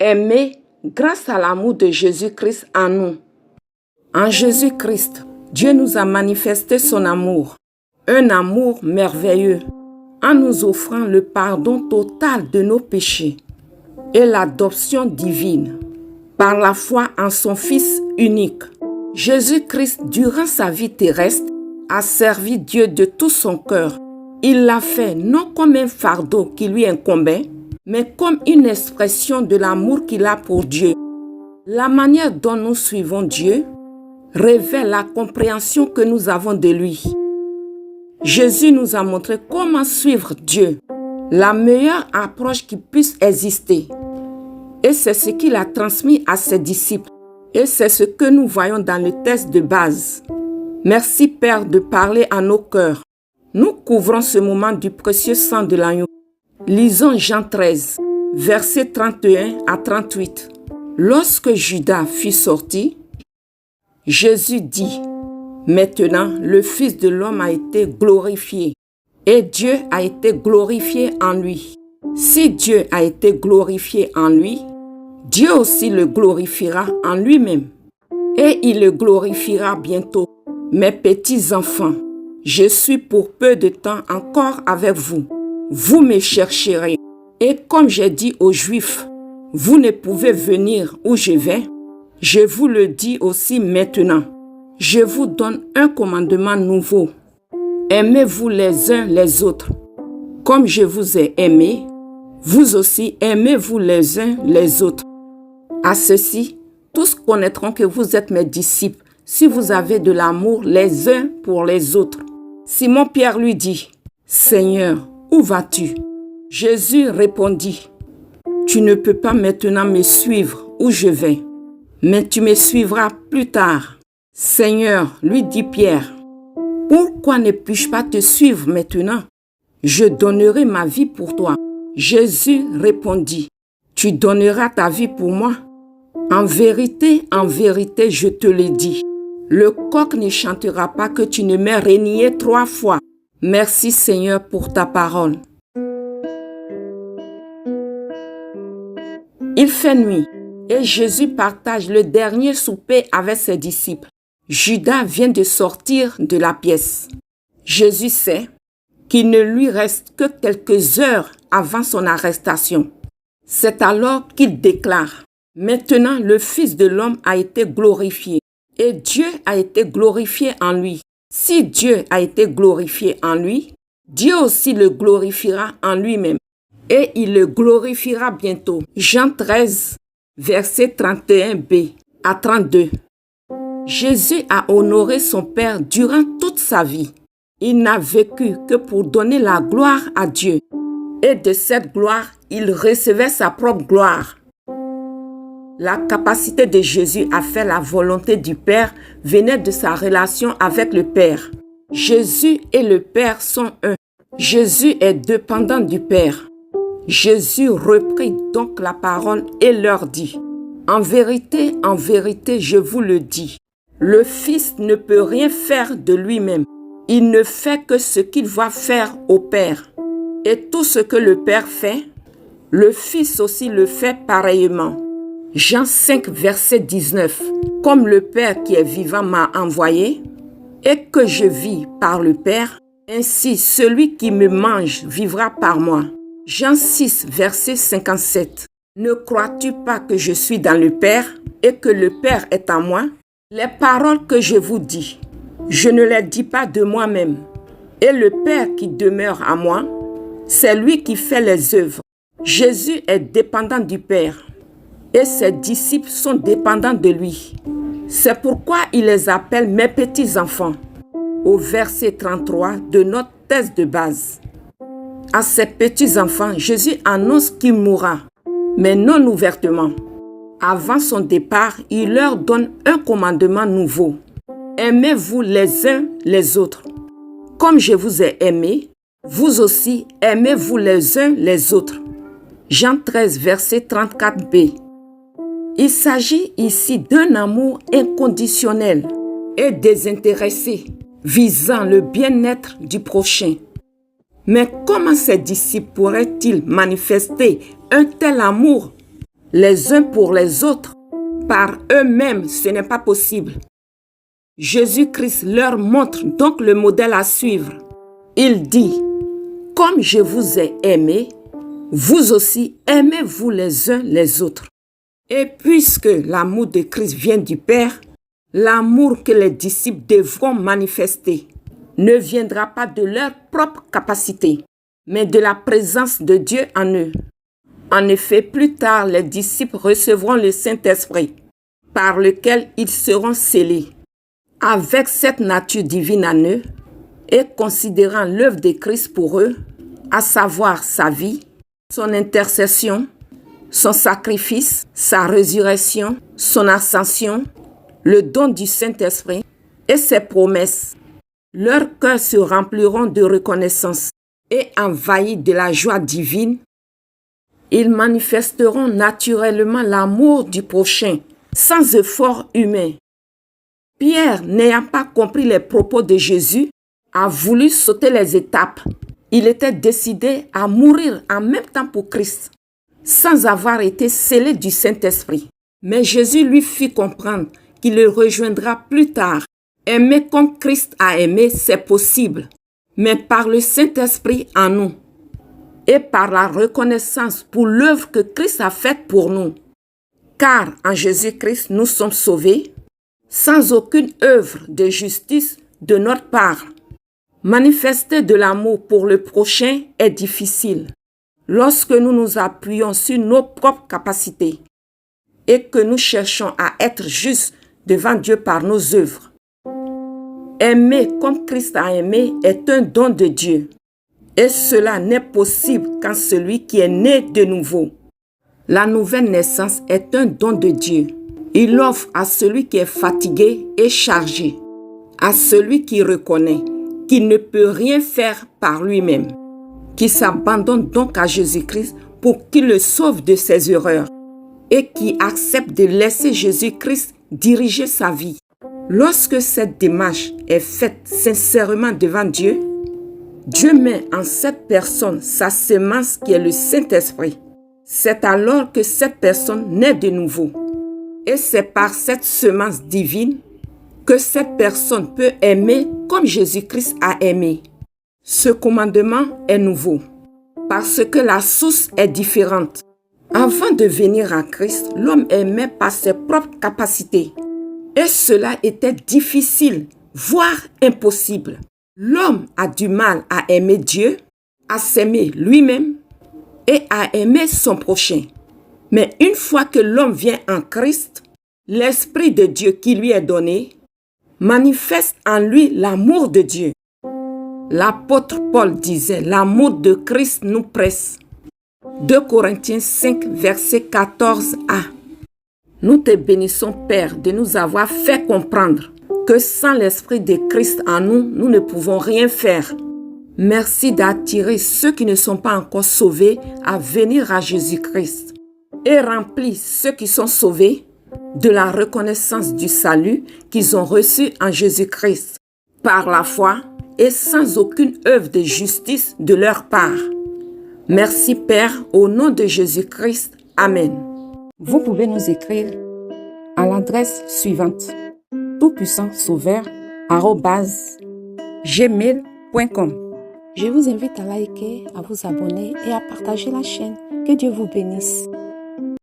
aimer grâce à l'amour de Jésus-Christ en nous. En Jésus-Christ, Dieu nous a manifesté son amour, un amour merveilleux, en nous offrant le pardon total de nos péchés et l'adoption divine par la foi en son Fils unique. Jésus-Christ, durant sa vie terrestre, a servi Dieu de tout son cœur. Il l'a fait non comme un fardeau qui lui incombait, mais comme une expression de l'amour qu'il a pour Dieu. La manière dont nous suivons Dieu révèle la compréhension que nous avons de lui. Jésus nous a montré comment suivre Dieu, la meilleure approche qui puisse exister. Et c'est ce qu'il a transmis à ses disciples. Et c'est ce que nous voyons dans le texte de base. Merci Père de parler à nos cœurs. Nous couvrons ce moment du précieux sang de l'agneau. Lisons Jean 13, versets 31 à 38. Lorsque Judas fut sorti, Jésus dit, « Maintenant, le Fils de l'homme a été glorifié, et Dieu a été glorifié en lui. Si Dieu a été glorifié en lui, Dieu aussi le glorifiera en lui-même. Et il le glorifiera bientôt. Mes petits enfants, je suis pour peu de temps encore avec vous. Vous me chercherez. Et comme j'ai dit aux Juifs, vous ne pouvez venir où je vais. Je vous le dis aussi maintenant. Je vous donne un commandement nouveau. Aimez-vous les uns les autres. Comme je vous ai aimé, vous aussi aimez-vous les uns les autres. À ceci, tous connaîtront que vous êtes mes disciples si vous avez de l'amour les uns pour les autres. Simon-Pierre lui dit, « Seigneur, où vas-tu » Jésus répondit, « Tu ne peux pas maintenant me suivre où je vais, mais tu me suivras plus tard. » Seigneur, lui dit Pierre, « Pourquoi ne puis-je pas te suivre maintenant? Je donnerai ma vie pour toi. » Jésus répondit, « Tu donneras ta vie pour moi? En vérité, je te le dis. Le coq ne chantera pas que tu ne m'aies renié 3 fois. Merci Seigneur pour ta parole. » Il fait nuit et Jésus partage le dernier souper avec ses disciples. Judas vient de sortir de la pièce. Jésus sait qu'il ne lui reste que quelques heures avant son arrestation. C'est alors qu'il déclare, « Maintenant le Fils de l'homme a été glorifié et Dieu a été glorifié en lui. Si Dieu a été glorifié en lui, Dieu aussi le glorifiera en lui-même et il le glorifiera bientôt. » Jean 13, verset 31b à 32. Jésus a honoré son Père durant toute sa vie. Il n'a vécu que pour donner la gloire à Dieu. Et de cette gloire, il recevait sa propre gloire. La capacité de Jésus à faire la volonté du Père venait de sa relation avec le Père. Jésus et le Père sont un. Jésus est dépendant du Père. Jésus reprit donc la parole et leur dit, « En vérité, je vous le dis, le Fils ne peut rien faire de lui-même. Il ne fait que ce qu'il va faire au Père. Et tout ce que le Père fait, le Fils aussi le fait pareillement. » Jean 5, verset 19. « Comme le Père qui est vivant m'a envoyé, et que je vis par le Père, ainsi celui qui me mange vivra par moi. » Jean 6, verset 57. « Ne crois-tu pas que je suis dans le Père et que le Père est en moi? Les paroles que je vous dis, je ne les dis pas de moi-même. Et le Père qui demeure en moi, c'est lui qui fait les œuvres. » Jésus est dépendant du Père et ses disciples sont dépendants de lui. C'est pourquoi il les appelle mes petits enfants. Au verset 33 de notre texte de base. À ses petits enfants, Jésus annonce qu'il mourra, mais non ouvertement. Avant son départ, il leur donne un commandement nouveau. Aimez-vous les uns les autres. Comme je vous ai aimé, vous aussi aimez-vous les uns les autres. Jean 13, verset 34b. Il s'agit ici d'un amour inconditionnel et désintéressé, visant le bien-être du prochain. Mais comment ses disciples pourraient-ils manifester un tel amour les uns pour les autres, par eux-mêmes, ce n'est pas possible. Jésus-Christ leur montre donc le modèle à suivre. Il dit, « Comme je vous ai aimé, vous aussi aimez-vous les uns les autres. » Et puisque l'amour de Christ vient du Père, l'amour que les disciples devront manifester ne viendra pas de leur propre capacité, mais de la présence de Dieu en eux. En effet, plus tard, les disciples recevront le Saint-Esprit, par lequel ils seront scellés. Avec cette nature divine en eux, et considérant l'œuvre de Christ pour eux, à savoir sa vie, son intercession, son sacrifice, sa résurrection, son ascension, le don du Saint-Esprit et ses promesses, leurs cœurs se rempliront de reconnaissance et envahis de la joie divine. Ils manifesteront naturellement l'amour du prochain, sans effort humain. Pierre, n'ayant pas compris les propos de Jésus, a voulu sauter les étapes. Il était décidé à mourir en même temps pour Christ, sans avoir été scellé du Saint-Esprit. Mais Jésus lui fit comprendre qu'il le rejoindra plus tard. Aimer comme Christ a aimé, c'est possible, mais par le Saint-Esprit en nous et par la reconnaissance pour l'œuvre que Christ a faite pour nous. Car en Jésus-Christ, nous sommes sauvés sans aucune œuvre de justice de notre part. Manifester de l'amour pour le prochain est difficile lorsque nous nous appuyons sur nos propres capacités et que nous cherchons à être justes devant Dieu par nos œuvres. Aimer comme Christ a aimé est un don de Dieu. Et cela n'est possible qu'en celui qui est né de nouveau. La nouvelle naissance est un don de Dieu. Il offre à celui qui est fatigué et chargé, à celui qui reconnaît qu'il ne peut rien faire par lui-même, qui s'abandonne donc à Jésus-Christ pour qu'il le sauve de ses erreurs et qui accepte de laisser Jésus-Christ diriger sa vie. Lorsque cette démarche est faite sincèrement devant Dieu, Dieu met en cette personne sa semence qui est le Saint-Esprit. C'est alors que cette personne naît de nouveau. Et c'est par cette semence divine que cette personne peut aimer comme Jésus-Christ a aimé. Ce commandement est nouveau parce que la source est différente. Avant de venir à Christ, l'homme aimait par ses propres capacités. Et cela était difficile, voire impossible. L'homme a du mal à aimer Dieu, à s'aimer lui-même et à aimer son prochain. Mais une fois que l'homme vient en Christ, l'Esprit de Dieu qui lui est donné manifeste en lui l'amour de Dieu. L'apôtre Paul disait, l'amour de Christ nous presse. 2 Corinthiens 5, verset 14a. Nous te bénissons, Père, de nous avoir fait comprendre que sans l'Esprit de Christ en nous, nous ne pouvons rien faire. Merci d'attirer ceux qui ne sont pas encore sauvés à venir à Jésus-Christ et remplis ceux qui sont sauvés de la reconnaissance du salut qu'ils ont reçu en Jésus-Christ par la foi et sans aucune œuvre de justice de leur part. Merci Père, au nom de Jésus-Christ. Amen. Vous pouvez nous écrire à l'adresse suivante: toutpuissantsauveur@gmail.com. Je vous invite à liker, à vous abonner et à partager la chaîne. Que Dieu vous bénisse.